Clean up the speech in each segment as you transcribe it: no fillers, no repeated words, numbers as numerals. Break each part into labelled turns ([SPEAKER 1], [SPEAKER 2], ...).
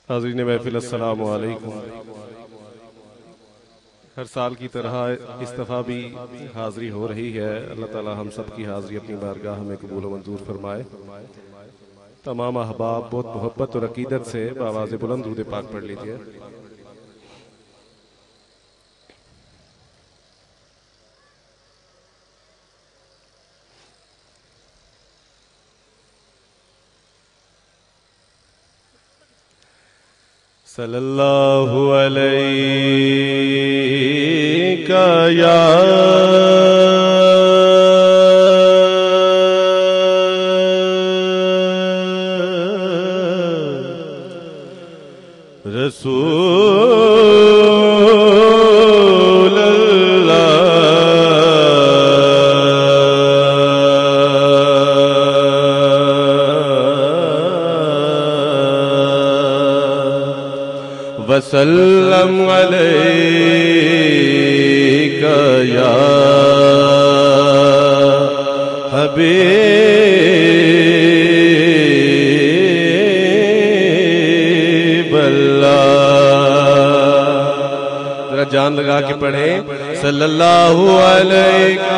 [SPEAKER 1] حاضرین محفل السلام علیکم۔ ہر سال کی طرح اس دفعہ بھی حاضری ہو رہی ہے۔ اللہ تعالی ہم سب کی حاضری اپنی بارگاہ میں قبول و منظور فرمائے۔ تمام احباب بہت محبت اور عقیدت سے بآواز بلند درود پاک پڑھ لیجئے۔ صلی اللہ علیہ یا رسول اللہ وسلم علیک یا حبیب اللہ۔ ذرا جان لگا کے پڑھیں صلی اللہ علیہ۔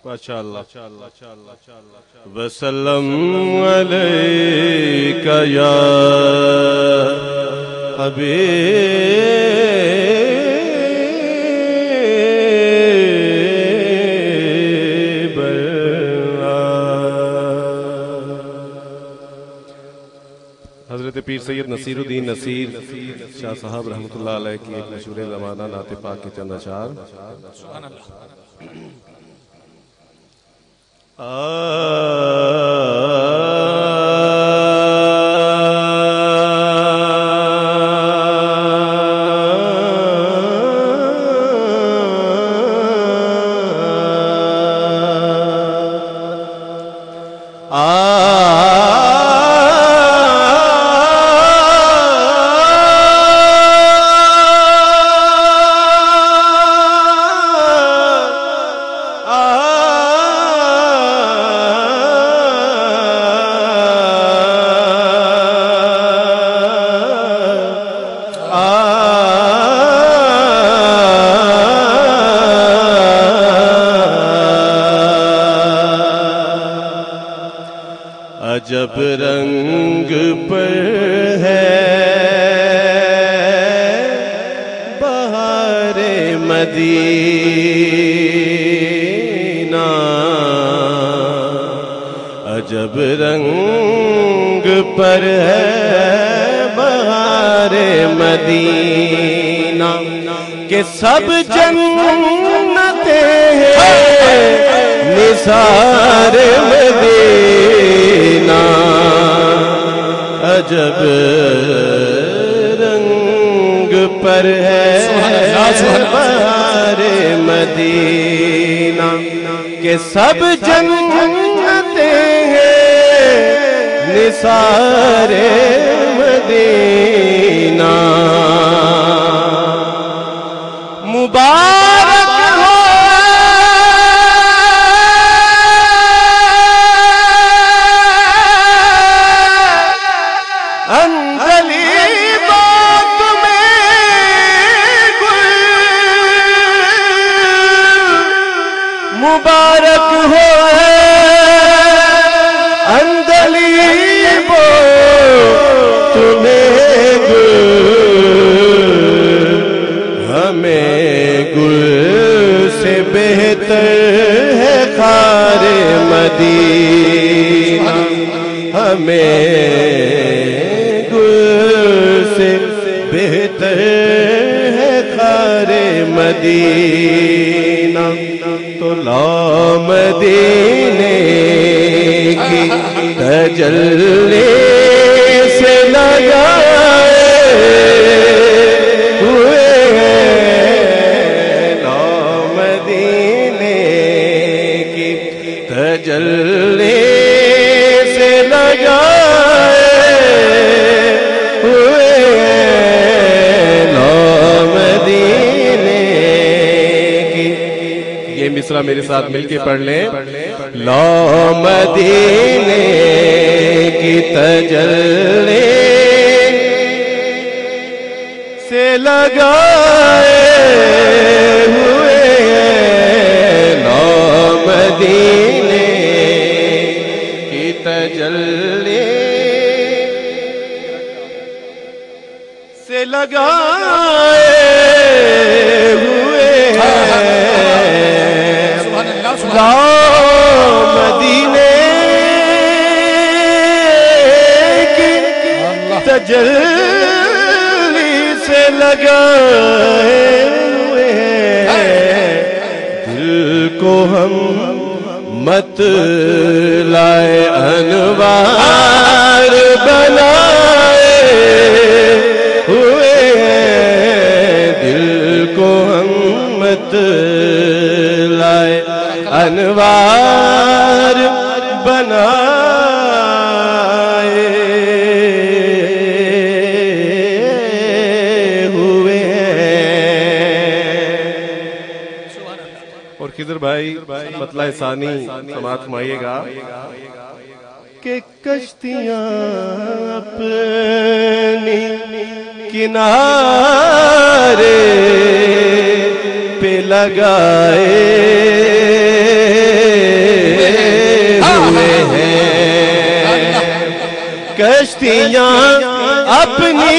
[SPEAKER 1] ماشاءاللہ وسلم علیک یا حبیب اللہ۔ حضرت پیر سید نصیر الدین نصیر شاہ صاحب رحمۃ اللہ علیہ کی ایک مشہور زمانہ نعت پاک کے چند اشعار۔ سبحان اللہ۔ عجب رنگ پر ہے بہار مدینہ، عجب رنگ پر ہے بہار مدینہ، کہ سب جنتیں ہیں نثار مدینہ، عجب رنگ پر ہے بہار مدینہ، کہ سب جنتیں ہیں نثار مدینہ، مبارک ہو مبارک ہو اندلیبو تمہیں گل، ہمیں گل سے بہتر ہے خار مدینہ، ہمیں گل سے بہتر ہے خار مدینہ، تو لا مدینے کی تجلی سے لگائے ہوئے ہیں، لا مدینے کی تجلی سے لگائے ہوئے ہیں، لا مدینے کی مصرع میرے ساتھ مل کے پڑھ لیں. لو مدینے کی تجلی سے لگائے ہوئے ہیں. لو مدینے کی تجلی سے لگائے ہوئے مدینے کی تجلی سے لگائے ہوئے دل کو ہم مت لائے انوار بنائے ہوئے دل کو ہم مت لائے انوار بنائے ہوئے ہیں. اور خضر بھائی مطلع ثانی سماعت فرمائیے گا کہ کشتیاں اپنی کنارے پہ لگائے ہوئے ہیں. کشتیاں اپنی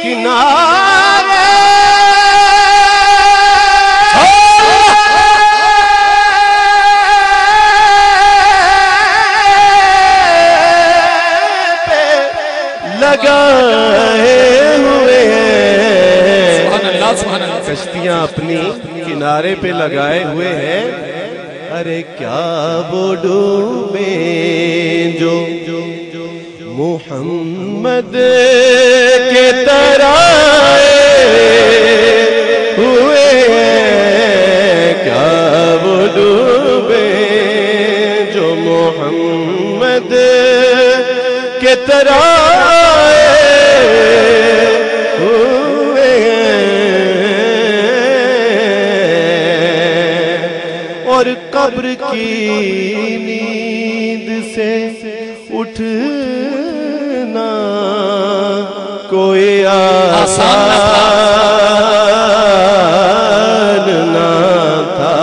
[SPEAKER 1] کنارے پہ لگائے ہوئے ہیں. کشتیاں اپنی کنارے پہ لگائے ہوئے ہیں. ارے کیا وہ ڈوبے جو محمد کے ترائے ہوئے ہیں. کیا وہ ڈوبے جو محمد کے ترائے ہوئے ہیں. اور قبر کی نیند سے اٹھنا کوئی آسان نہ تھا.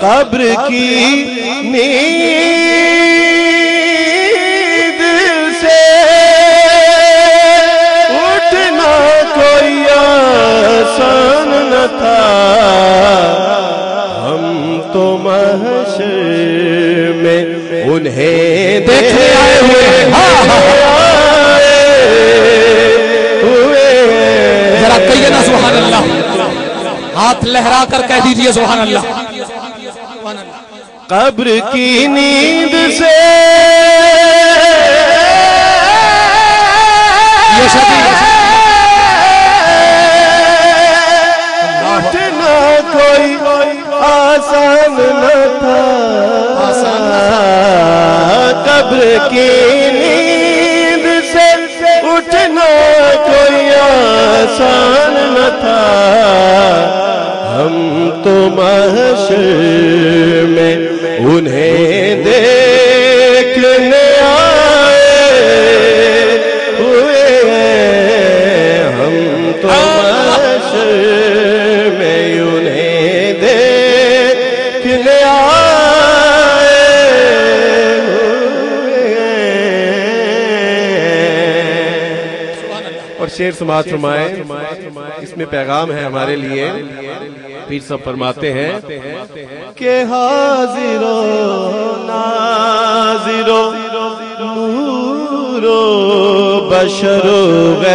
[SPEAKER 1] قبر کی نیند سے اٹھنا کوئی آسان نہ تھا. ہم تو محشر میں انہیں دیکھے آئے ہوئے.
[SPEAKER 2] ذرا کہیے نا سبحان اللہ, ہاتھ لہرا کر کہہ دیجئے سبحان اللہ.
[SPEAKER 1] قبر کی نیند سے اٹھنا کوئی آسان نہ تھا. قبر کی نیند سے اٹھنا کوئی آسان نہ تھا. ہم تو محشر میں انہیں دیکھنے آئے ہوئے ہیں. ہم تو محشر میں انہیں دیکھنے آئے ہوئے ہیں. اور شعر سماعت فرمائے. اس میں پیغام ہے ہمارے لیے. پیر صاحب فرماتے ہیں کہ حاضر و ناظر و نور و بشر و غیب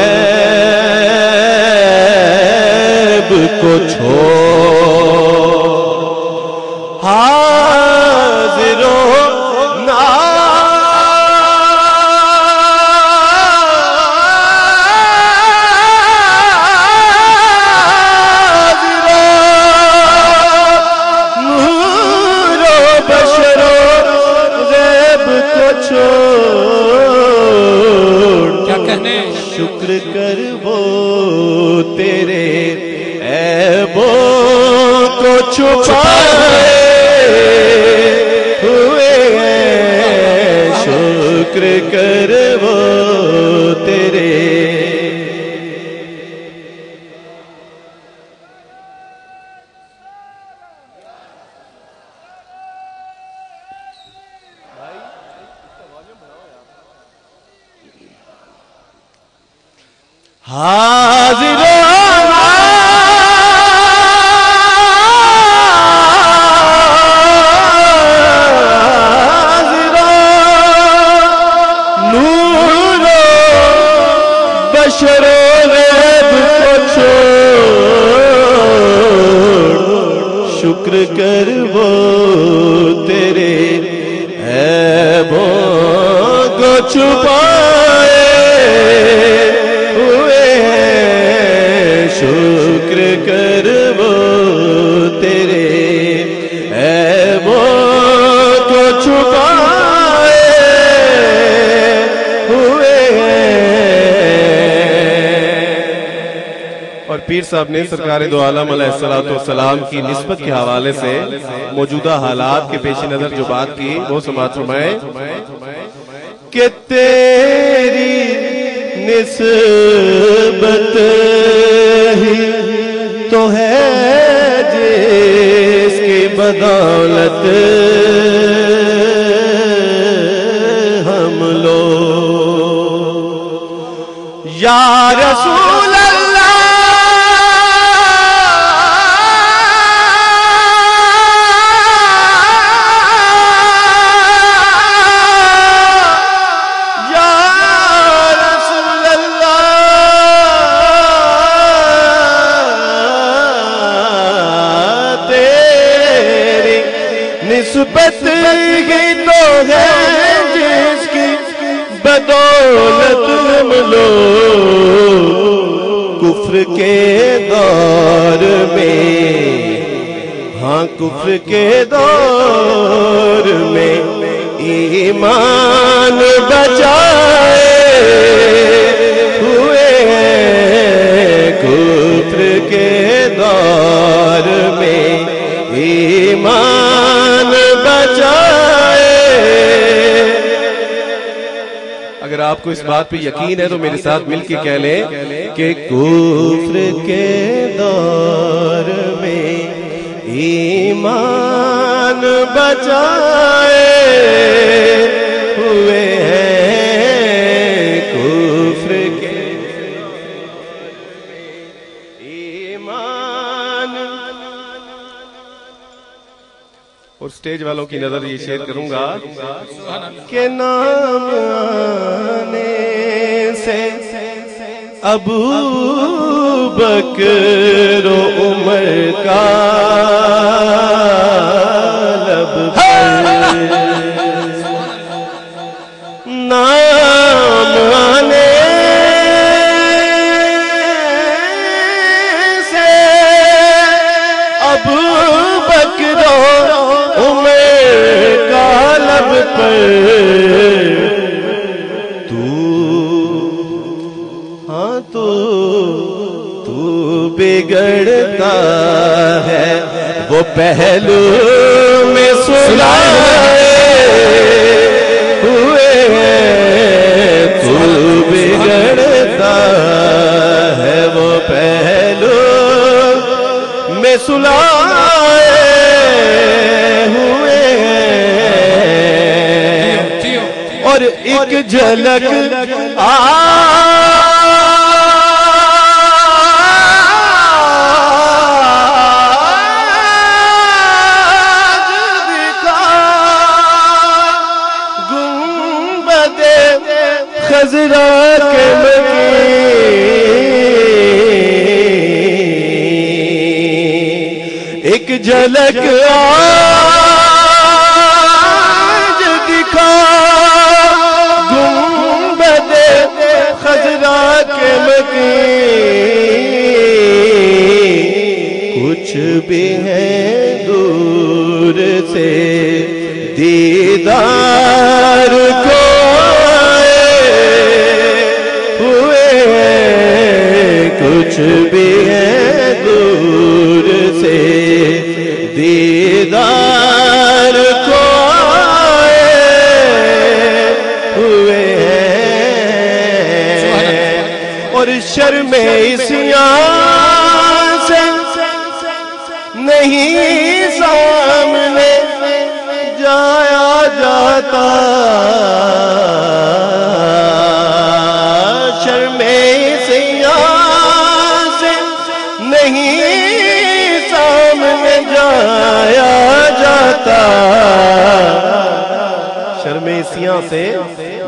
[SPEAKER 1] کو چھوڑ حاضر و شکر کر وہ تیرے عیب و
[SPEAKER 3] ہوئے ہیں شکر کر وہ تیرے. حاضر نور بشر غیب کو چھوڑ شکر کر وہ تیرے عیبوں کو چھپائے شکر کر وہ تیرے عیبوں کو چھپائے ہوئے
[SPEAKER 1] اور پیر صاحب نے سرکار دو عالم علیہ السلام کی نسبت کے حوالے سے موجودہ حالات کے پیش نظر جو بات کی وہ سماعت فرمائیں
[SPEAKER 3] کہ تیری نسبت ہی تو ہے جس کی بدولت ہم لوگ یا رسول اللہ نسبت ہی تو ہے جس کی بدولت ہم لوگ کفر کے دور میں ہاں کفر کے دور میں ایمان بچائے ہوئے ہیں کفر کے دور میں ایمان بچائے.
[SPEAKER 1] اگر آپ کو اس بات پہ یقین ہے تو میرے ساتھ مل کے کہہ لیں
[SPEAKER 3] کہ کفر کے دور میں ایمان بچائے ہوئے ہیں کفر کے ایمان.
[SPEAKER 1] اور سٹیج والوں کی نظر یہ شیئر کروں گا
[SPEAKER 3] کہ نام آنے سے ابو بکر و عمر کا لب پر نام آنے سے ابو بکر و عمر کا لب پر تو بگڑتا ہے وہ پہلو میں سلائے ہوئے ہیں. تو بگڑتا ہے وہ پہلو میں سلائے ہوئے ہیں. اور ایک جھلک خضرا کے مکی ایک جھلک آج دکھا گنبد خضرا کے مکی کچھ بھی ہے دور سے دیدار کو کچھ بھی ہے دور سے دیدار کو آئے ہوئے ہیں اور شرم عصیان سے نہیں سامنے جایا جاتا شرم عصیان سے نہیں سامنے جایا جاتا شرم عصیان سے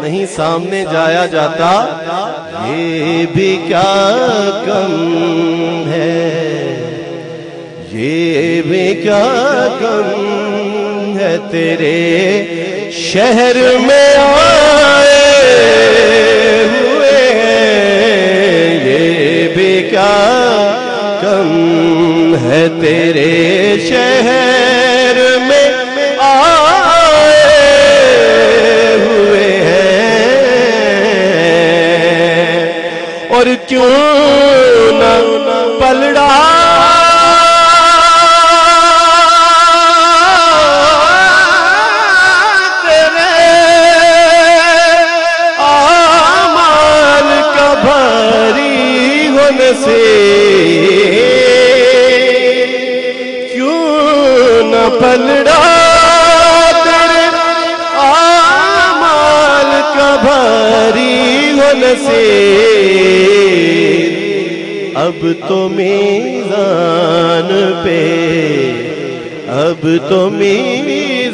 [SPEAKER 3] نہیں سامنے جایا جاتا یہ بھی کیا کم ہے یہ بھی کیا کم ہے تیرے شہر میں آئے ہوئے ہیں یہ بھی کیا کم ہے تیرے شہر میں آئے ہوئے ہیں اور کیوں نہ پلڑا سے کیوں نہ پلڑا تیرے اعمال کا بھاری ہونے سے اب تو میزان پہ اب تو میزان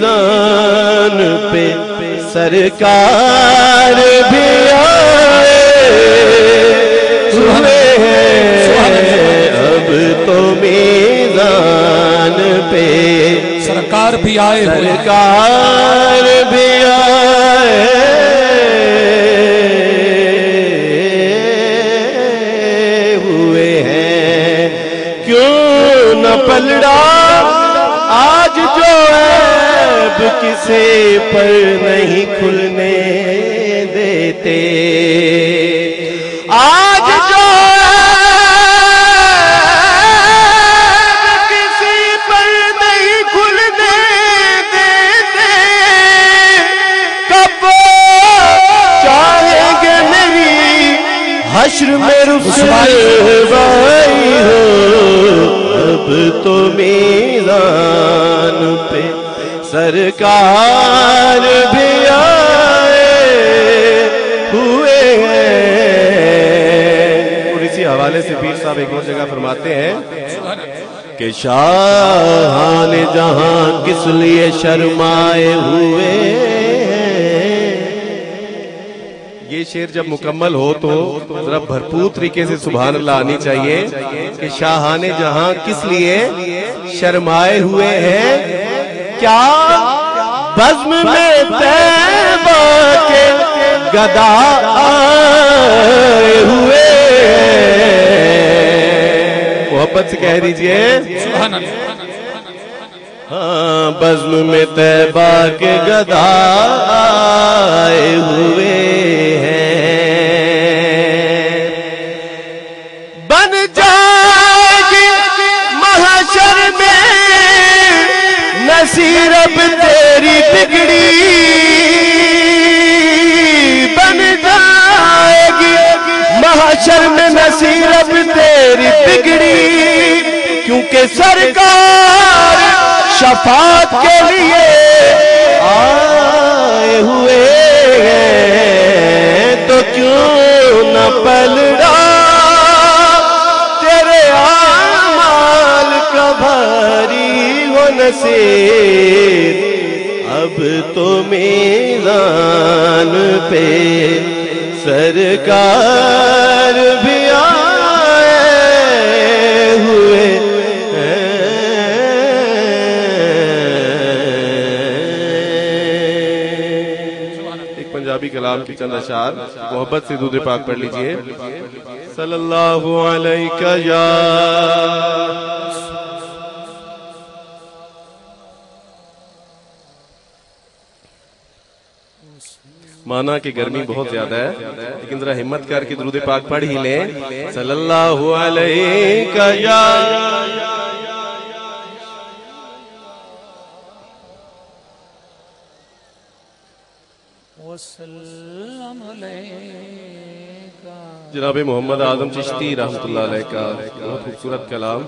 [SPEAKER 3] پہ سرکار بھی آئے اب تو میزان پہ
[SPEAKER 2] سرکار بھی آئے
[SPEAKER 3] سرکار بھی آئے ہوئے ہیں کیوں نہ پلڑا آج جو عیب کسی پر نہیں کھلنے دیتے آج جو کسی پر نہیں کھلنے دیتے کب چاہیں گے میری حشر میں رسوائی ہو اب تو میزان پہ سرکار بھی آئے ہوئے ہیں حوالے سے پیر صاحب ایک اور جگہ فرماتے ہیں کہ شاہان جہاں کس لیے شرمائے ہوئے یہ شعر جب مکمل ہو تو ذرا بھرپور طریقے سے سبحان اللہ آنی چاہیے کہ شاہان جہاں کس لیے شرمائے ہوئے ہیں کیا بزم میں طیبہ کے گدا آئے ہوئے محبت سے کہہ دیجئے ہاں بزم میں طیبہ کے گدا آئے ہوئے ہیں بن جائے گی محشر میں نصیرب تیری بگڑی بن جائے گی محشر میں نصیرب تیری بگڑی کیونکہ سرکار شفاعت کے لیے آئے ہوئے ہیں تو کیوں نہ پلڑا تیرے اعمال کا بھاری ہو نصیب اب تو میدان پہ سرکار بھی آئے ہوئے ایک پنجابی کلام کی چند اشعار محبت سے درود پاک پڑھ لیجئے صلی اللہ علیہ یا مانا کہ گرمی بہت زیادہ ہے لیکن ذرا ہمت کر کے درود پاک پڑھ ہی لیں صلی اللہ علیہ یا
[SPEAKER 2] وسلم علیکہ.
[SPEAKER 3] جناب محمد اعظم چشتی رحمۃ اللہ علیہ کا بہت خوبصورت کلام.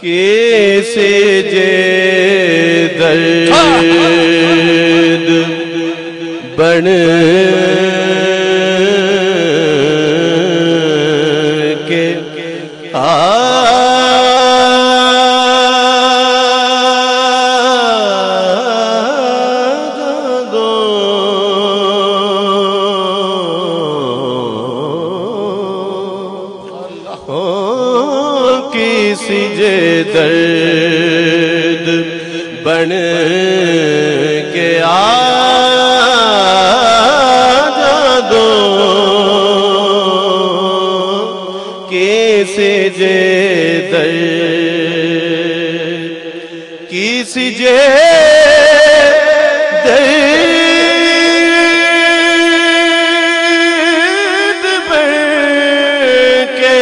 [SPEAKER 3] کیسے جے درد بن کے کسی جے درد بن کے دو کیسے جے درد کسی جے درد بن کے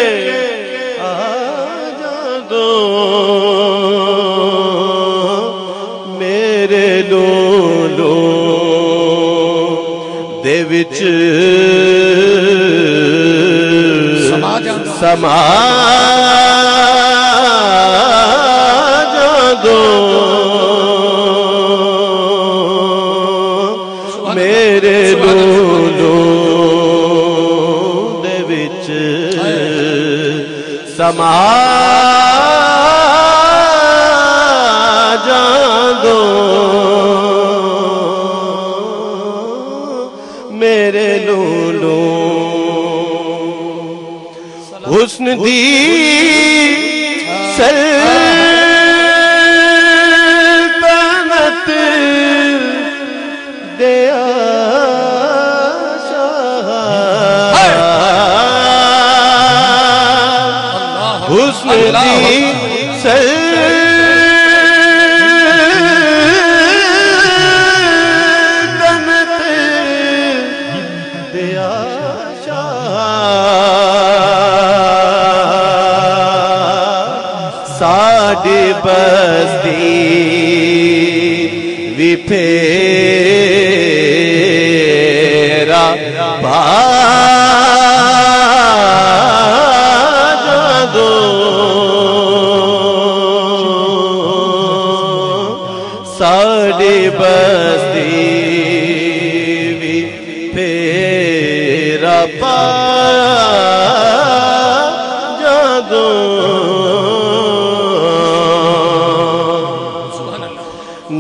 [SPEAKER 3] دو میرے لولو دے وچ سما جادو میرے لولو دے وچ سما جادو میرے لولو حسن دی سلطنت دیا حسن دی سلطنت دیا ساڑی بستی وی پھیرا بھاجا دو ساڑی بستی وی پھیرا بھاجا دو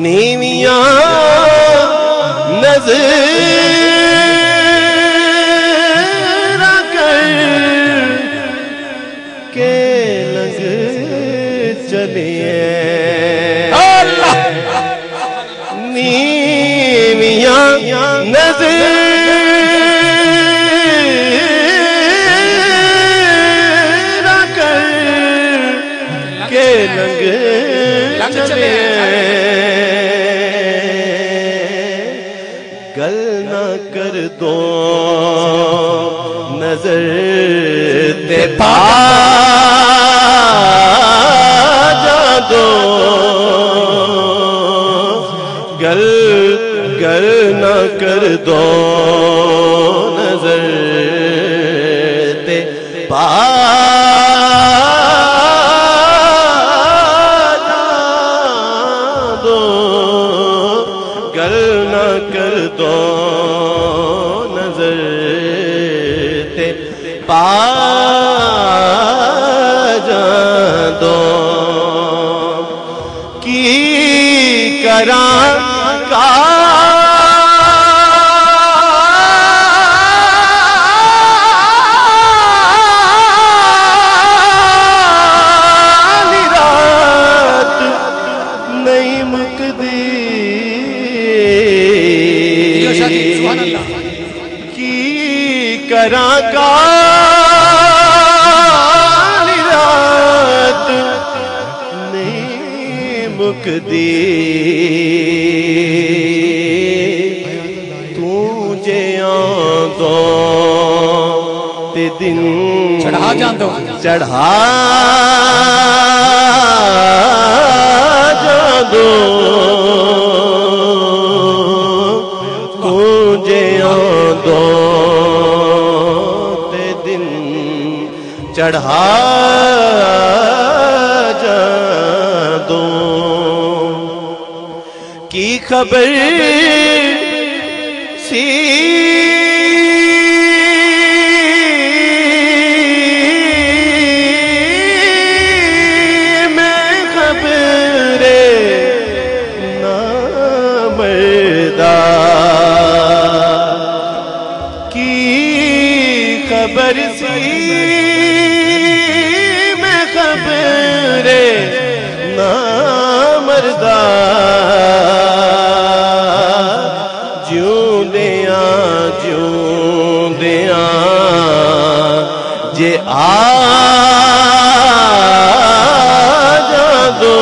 [SPEAKER 3] نیویاں نظر کر کے لگ چلیے نیویاں نظر کر کے لگ چلیے گل نہ کر دو نظر تے پا جا دو گل نہ کر دو نظر تے پا کر دو نظر تے پا جان دو کی کراں کالی رات نہیں مکدی کی کراں کالی رات نہیں مکدی تے دن
[SPEAKER 2] چڑھا جان دو
[SPEAKER 3] چڑھا جان دو دو تے دن چڑھا جان دو کی خبر سی میں خبر نامردہ کی خبر سی میں خبر نامردہ جے آ جان دو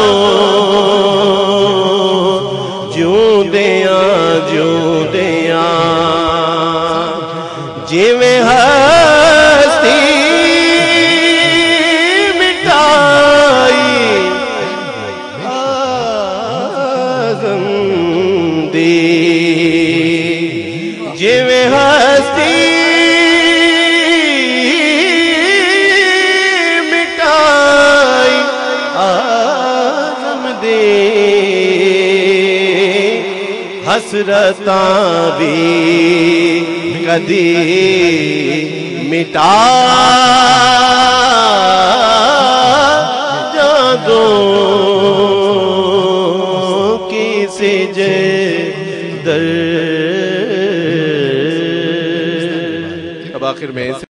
[SPEAKER 3] جیوندیاں جویں ہستی مٹائی آزم دی جویں ہستی حسرتاں بھی کدی مٹا جان دو کسی جے در اب آخر میں